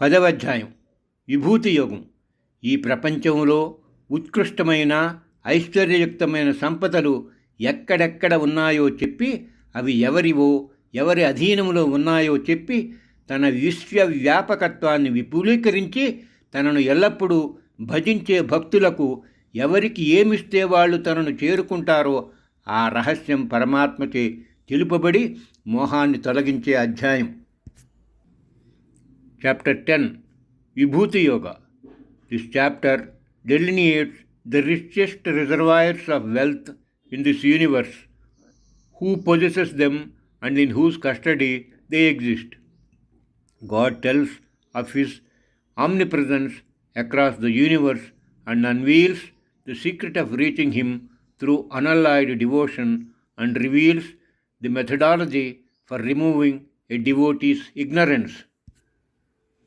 10వ అధ్యాయం విభూతి యోగం. ఈ ప్రపంచంలో ఉత్కృష్టమైన ఐశ్వర్యయుక్తమైన సంపదలు ఎక్కడెక్కడ ఉన్నాయో చెప్పి అవి ఎవరివో ఎవరి అధీనంలో ఉన్నాయో చెప్పి తన విశ్వవ్యాపకత్వాన్ని విపులీకరించి తనను ఎల్లప్పుడూ భజించే భక్తులకు ఎవరికి ఏమిస్తే వాళ్ళు తనను చేరుకుంటారో ఆ రహస్యం పరమాత్మచే తెలుపబడి మోహాన్ని తొలగించే అధ్యాయం. Chapter 10 Vibhuti Yoga. This chapter delineates the richest reservoirs of wealth in this universe, who possesses them and in whose custody they exist. God tells of His omnipresence across the universe and unveils the secret of reaching Him through unalloyed devotion and reveals the methodology for removing a devotee's ignorance.